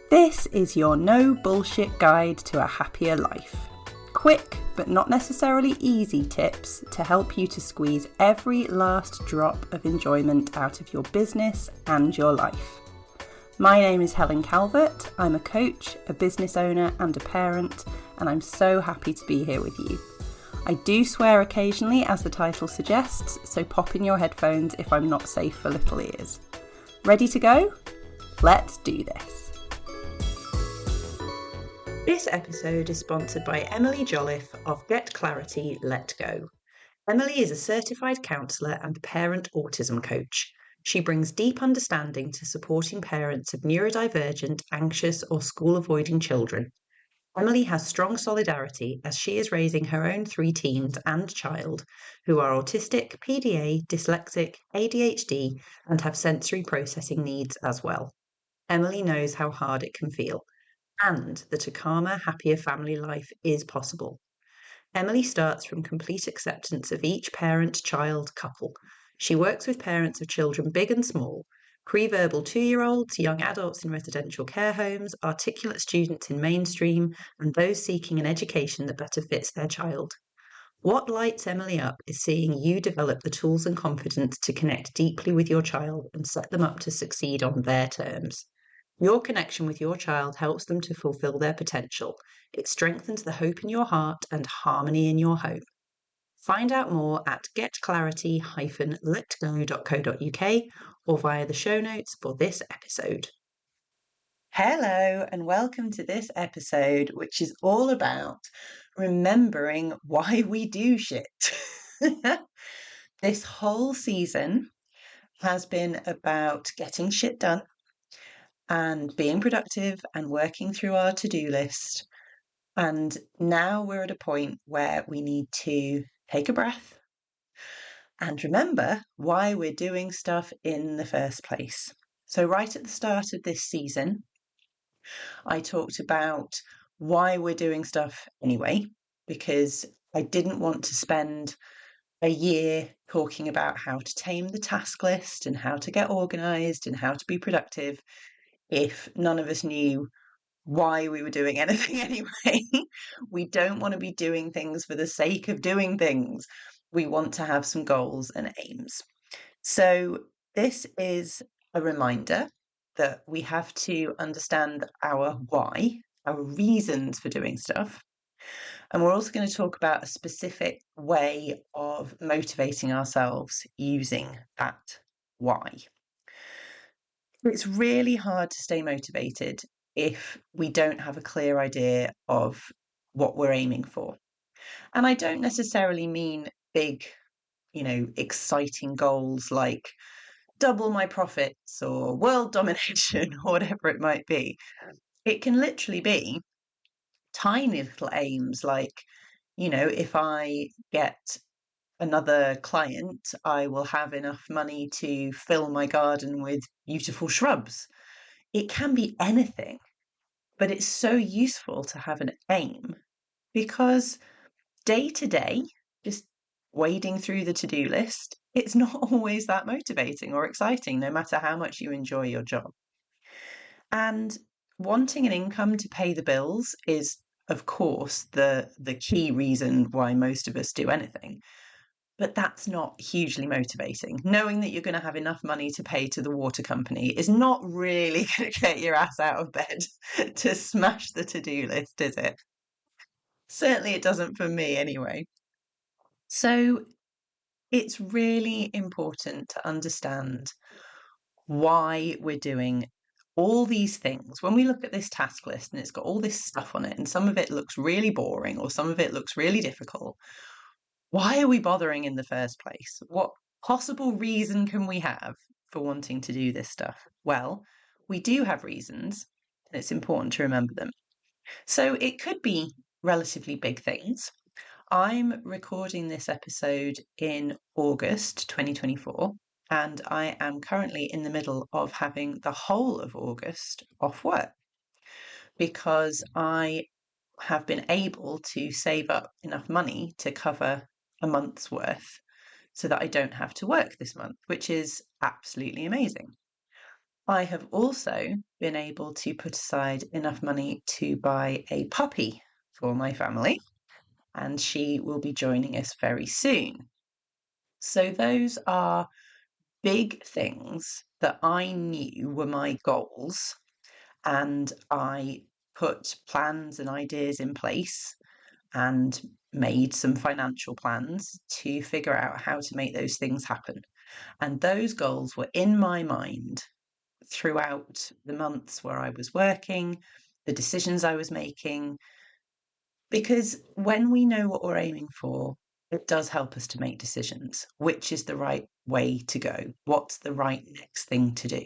This is your no bullshit guide to a happier life. Quick, but not necessarily easy tips to help you to squeeze every last drop of enjoyment out of your business and your life. My name is Helen Calvert. I'm a coach, a business owner and a parent, and I'm so happy to be here with you. I do swear occasionally, as the title suggests, so pop in your headphones if I'm not safe for little ears. Ready to go? Let's do this. This episode is sponsored by Emily Jolliffe of Get Clarity, Let Go. Emily is a certified counsellor and parent autism coach. She brings deep understanding to supporting parents of neurodivergent, anxious or school-avoiding children. Emily has strong solidarity as she is raising her own 3 teens and child who are autistic, PDA, dyslexic, ADHD and have sensory processing needs as well. Emily knows how hard it can feel, and that a calmer, happier family life is possible. Emily starts from complete acceptance of each parent, child, couple. She works with parents of children big and small, pre-verbal 2-year-olds, young adults in residential care homes, articulate students in mainstream, and those seeking an education that better fits their child. What lights Emily up is seeing you develop the tools and confidence to connect deeply with your child and set them up to succeed on their terms. Your connection with your child helps them to fulfill their potential. It strengthens the hope in your heart and harmony in your home. Find out more at getclarity-letgo.co.uk or via the show notes for this episode. Hello and welcome to this episode, which is all about remembering why we do shit. This whole season has been about getting shit done and being productive and working through our to-do list. And now we're at a point where we need to take a breath and remember why we're doing stuff in the first place. So right at the start of this season, I talked about why we're doing stuff anyway, because I didn't want to spend a year talking about how to tame the task list and how to get organised and how to be productive if none of us knew why we were doing anything anyway. We don't want to be doing things for the sake of doing things. We want to have some goals and aims. So this is a reminder that we have to understand our why, our reasons for doing stuff. And we're also going to talk about a specific way of motivating ourselves using that why. It's really hard to stay motivated if we don't have a clear idea of what we're aiming for. And I don't necessarily mean big, exciting goals like double my profits or world domination or whatever it might be. It can literally be tiny little aims like, if I get another client, I will have enough money to fill my garden with beautiful shrubs. It can be anything, but it's so useful to have an aim because day to day, just wading through the to-do list, it's not always that motivating or exciting, no matter how much you enjoy your job. And wanting an income to pay the bills is, of course, the key reason why most of us do anything. But that's not hugely motivating. Knowing that you're going to have enough money to pay to the water company is not really going to get your ass out of bed to smash the to-do list, is it? Certainly it doesn't for me anyway. So it's really important to understand why we're doing all these things. When we look at this task list and it's got all this stuff on it and some of it looks really boring or some of it looks really difficult, why are we bothering in the first place? What possible reason can we have for wanting to do this stuff? Well, we do have reasons, and it's important to remember them. So it could be relatively big things. I'm recording this episode in August 2024, and I am currently in the middle of having the whole of August off work because I have been able to save up enough money to cover a month's worth so that I don't have to work this month, which is absolutely amazing. I have also been able to put aside enough money to buy a puppy for my family, and she will be joining us very soon. So those are big things that I knew were my goals, and I put plans and ideas in place and made some financial plans to figure out how to make those things happen. And those goals were in my mind throughout the months where I was working, the decisions I was making, because when we know what we're aiming for, it does help us to make decisions. Which is the right way to go? What's the right next thing to do?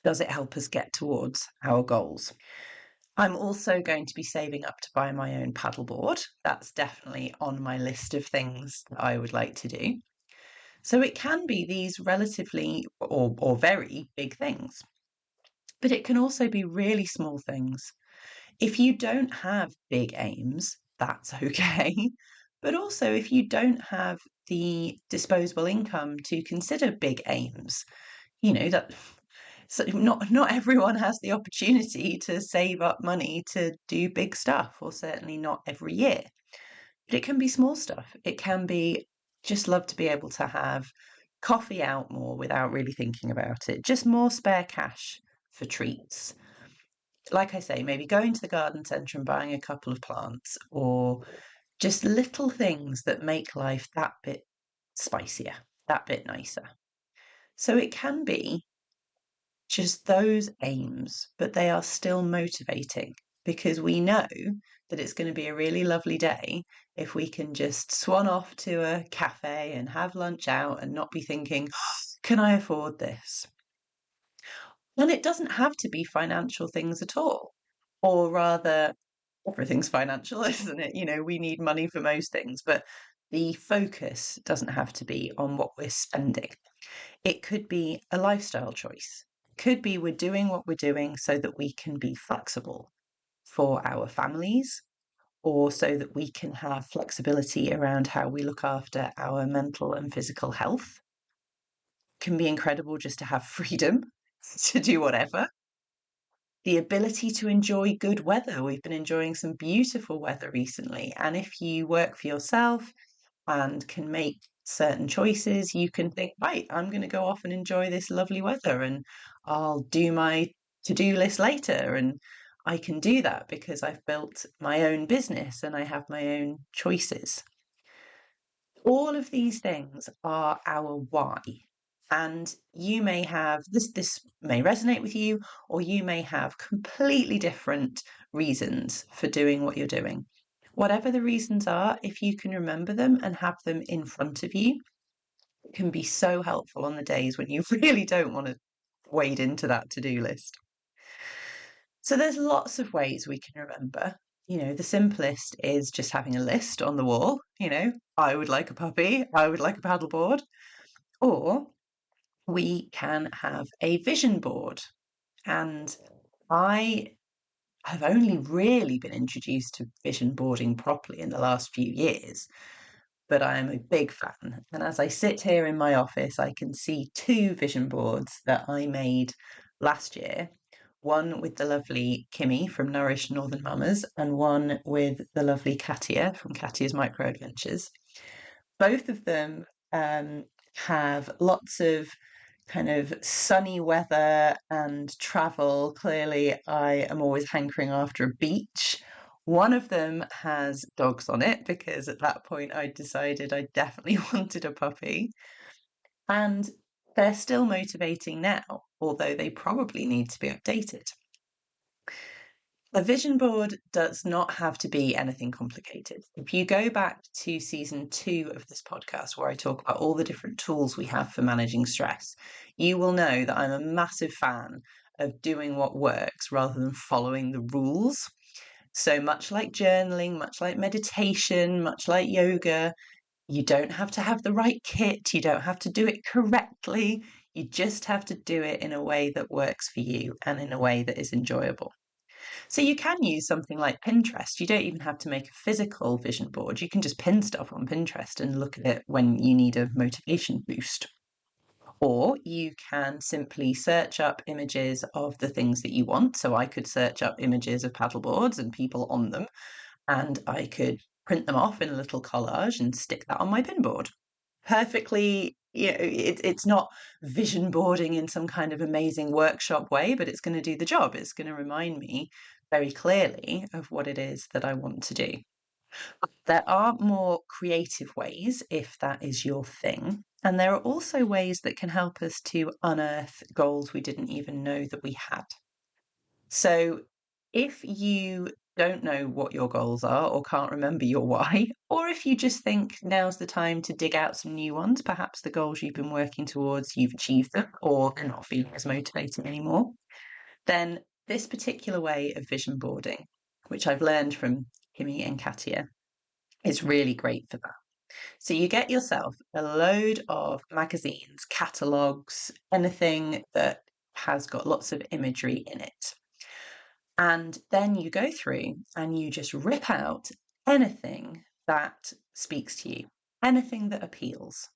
Does it help us get towards our goals? I'm also going to be saving up to buy my own paddleboard. That's definitely on my list of things that I would like to do. So it can be these relatively or very big things, but it can also be really small things. If you don't have big aims, that's okay. But also, if you don't have the disposable income to consider big aims, that so not everyone has the opportunity to save up money to do big stuff, or certainly not every year. But it can be small stuff. It can be just love to be able to have coffee out more without really thinking about it, just more spare cash for treats. Like I say, maybe going to the garden centre and buying a couple of plants, or just little things that make life that bit spicier, that bit nicer. So it can be just those aims, but they are still motivating because we know that it's going to be a really lovely day if we can just swan off to a cafe and have lunch out and not be thinking, can I afford this? And it doesn't have to be financial things at all. Or rather, everything's financial, isn't it? We need money for most things, but the focus doesn't have to be on what we're spending. It could be a lifestyle choice. Could be we're doing what we're doing so that we can be flexible for our families, or so that we can have flexibility around how we look after our mental and physical health. It can be incredible just to have freedom to do whatever. The ability to enjoy good weather. We've been enjoying some beautiful weather recently. And if you work for yourself and can make certain choices, you can think, right, I'm going to go off and enjoy this lovely weather and I'll do my to-do list later. And I can do that because I've built my own business and I have my own choices. All of these things are our why. And you may have this may resonate with you, or you may have completely different reasons for doing what you're doing. Whatever the reasons are, if you can remember them and have them in front of you, it can be so helpful on the days when you really don't want to wade into that to-do list. So there's lots of ways we can remember. The simplest is just having a list on the wall. I would like a puppy, I would like a paddleboard. Or we can have a vision board. And I have only really been introduced to vision boarding properly in the last few years, but I am a big fan. And as I sit here in my office, I can see 2 vision boards that I made last year. One with the lovely Kimmy from Nourish Northern Mamas, and one with the lovely Katia from Katia's Micro Adventures. Both of them have lots of kind of sunny weather and travel. Clearly, I am always hankering after a beach. One of them has dogs on it because at that point I decided I definitely wanted a puppy. And they're still motivating now, although they probably need to be updated. A vision board does not have to be anything complicated. If you go back to season 2 of this podcast, where I talk about all the different tools we have for managing stress, you will know that I'm a massive fan of doing what works rather than following the rules. So much like journaling, much like meditation, much like yoga, you don't have to have the right kit. You don't have to do it correctly. You just have to do it in a way that works for you and in a way that is enjoyable. So you can use something like Pinterest. You don't even have to make a physical vision board. You can just pin stuff on Pinterest and look at it when you need a motivation boost. Or you can simply search up images of the things that you want. So I could search up images of paddleboards and people on them, and I could print them off in a little collage and stick that on my pinboard. Perfectly, it's not vision boarding in some kind of amazing workshop way, but it's going to do the job. It's going to remind me very clearly of what it is that I want to do. There are more creative ways if that is your thing. And there are also ways that can help us to unearth goals we didn't even know that we had. So if you don't know what your goals are or can't remember your why, or if you just think now's the time to dig out some new ones, perhaps the goals you've been working towards, you've achieved them, or they're not feeling as motivating anymore, then this particular way of vision boarding, which I've learned from Kimmy and Katia, is really great for that. So you get yourself a load of magazines, catalogues, anything that has got lots of imagery in it. And then you go through and you just rip out anything that speaks to you, anything that appeals.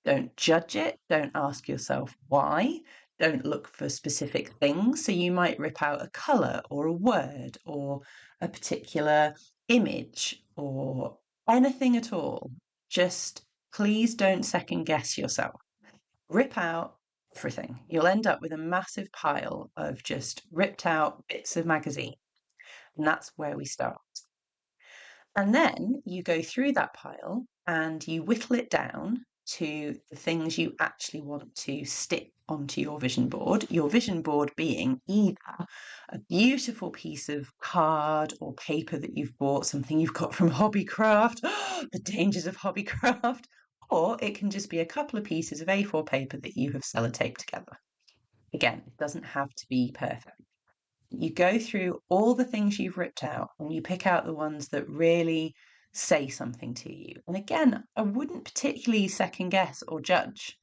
Don't judge it. Don't ask yourself why. Don't look for specific things. So you might rip out a colour or a word or a particular image or anything at all. Just please don't second guess yourself. Rip out everything. You'll end up with a massive pile of just ripped out bits of magazine. And that's where we start. And then you go through that pile and you whittle it down to the things you actually want to stick onto your vision board being either a beautiful piece of card or paper that you've bought, something you've got from Hobbycraft, the dangers of Hobbycraft, or it can just be a couple of pieces of A4 paper that you have sellotaped together. Again, it doesn't have to be perfect. You go through all the things you've ripped out and you pick out the ones that really say something to you. And again, I wouldn't particularly second guess or judge.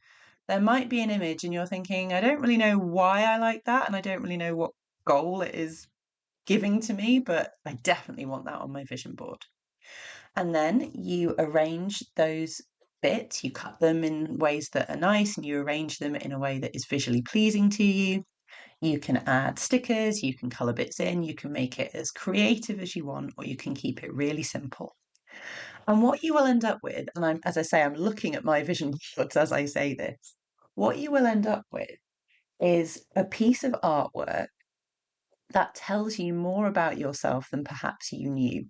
There might be an image and you're thinking, I don't really know why I like that, and I don't really know what goal it is giving to me, but I definitely want that on my vision board. And then you arrange those bits, you cut them in ways that are nice, and you arrange them in a way that is visually pleasing to you. You can add stickers, you can colour bits in, you can make it as creative as you want, or you can keep it really simple. And what you will end up with, and as I say, I'm looking at my vision boards as I say this, what you will end up with is a piece of artwork that tells you more about yourself than perhaps you knew.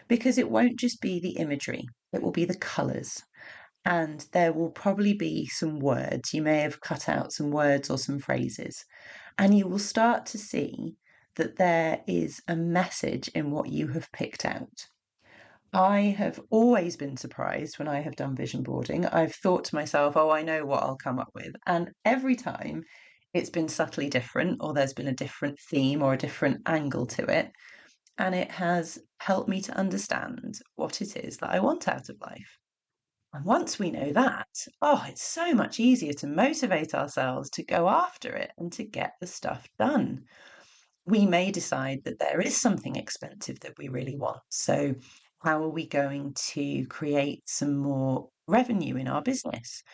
Because it won't just be the imagery, it will be the colours. And there will probably be some words. You may have cut out some words or some phrases. And you will start to see that there is a message in what you have picked out. I have always been surprised when I have done vision boarding. I've thought to myself, oh, I know what I'll come up with. And every time it's been subtly different, or there's been a different theme or a different angle to it. And it has helped me to understand what it is that I want out of life. And once we know that, oh, it's so much easier to motivate ourselves to go after it and to get the stuff done. We may decide that there is something expensive that we really want. So, how are we going to create some more revenue in our business?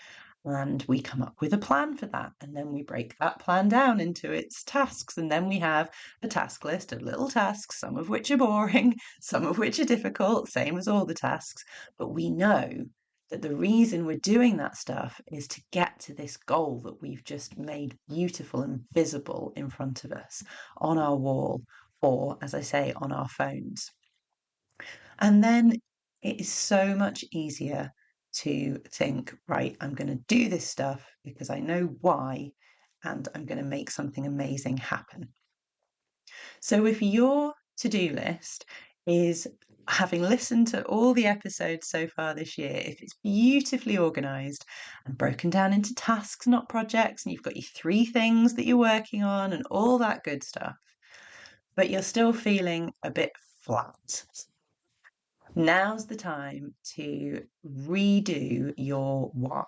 And we come up with a plan for that. And then we break that plan down into its tasks. And then we have a task list of little tasks, some of which are boring, some of which are difficult, same as all the tasks. But we know that the reason we're doing that stuff is to get to this goal that we've just made beautiful and visible in front of us on our wall, or, as I say, on our phones. And then it is so much easier to think, right, I'm going to do this stuff because I know why, and I'm going to make something amazing happen. So if your to-do list is, having listened to all the episodes so far this year, if it's beautifully organised and broken down into tasks, not projects, and you've got your 3 things that you're working on and all that good stuff, but you're still feeling a bit flat, now's the time to redo your why.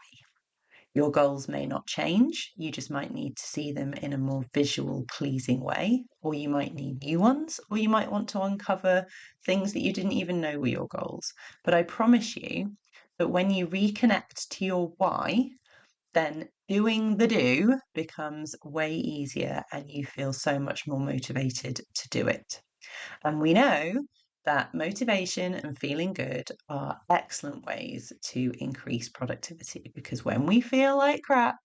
Your goals may not change, you just might need to see them in a more visual, pleasing way, or you might need new ones, or you might want to uncover things that you didn't even know were your goals. But I promise you that when you reconnect to your why, then doing the do becomes way easier and you feel so much more motivated to do it. And we know that motivation and feeling good are excellent ways to increase productivity, because when we feel like crap,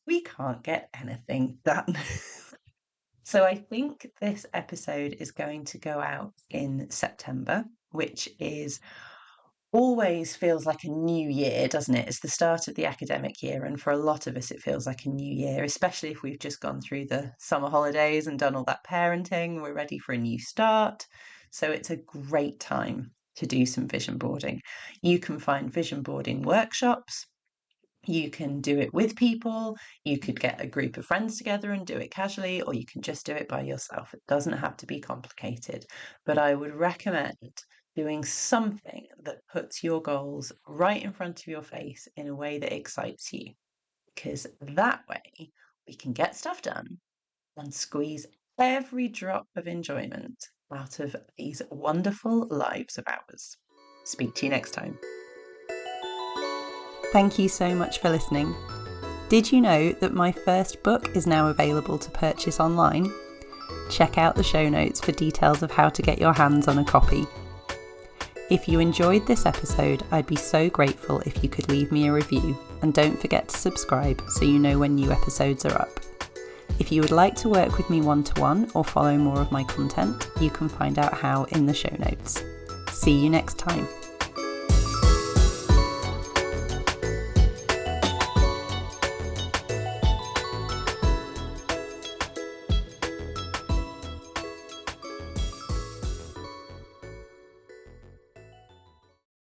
we can't get anything done. So I think this episode is going to go out in September, which is always feels like a new year, doesn't it? It's the start of the academic year, and for a lot of us, it feels like a new year, especially if we've just gone through the summer holidays and done all that parenting. We're ready for a new start. So it's a great time to do some vision boarding. You can find vision boarding workshops. You can do it with people. You could get a group of friends together and do it casually, or you can just do it by yourself. It doesn't have to be complicated, but I would recommend doing something that puts your goals right in front of your face in a way that excites you, because that way we can get stuff done and squeeze every drop of enjoyment out of these wonderful lives of ours. Speak to you next time. Thank you so much for listening. Did you know that my first book is now available to purchase online? Check out the show notes for details of how to get your hands on a copy. If you enjoyed this episode, I'd be so grateful if you could leave me a review, and don't forget to subscribe so you know when new episodes are up. If you would like to work with me one-to-one or follow more of my content, you can find out how in the show notes. See you next time.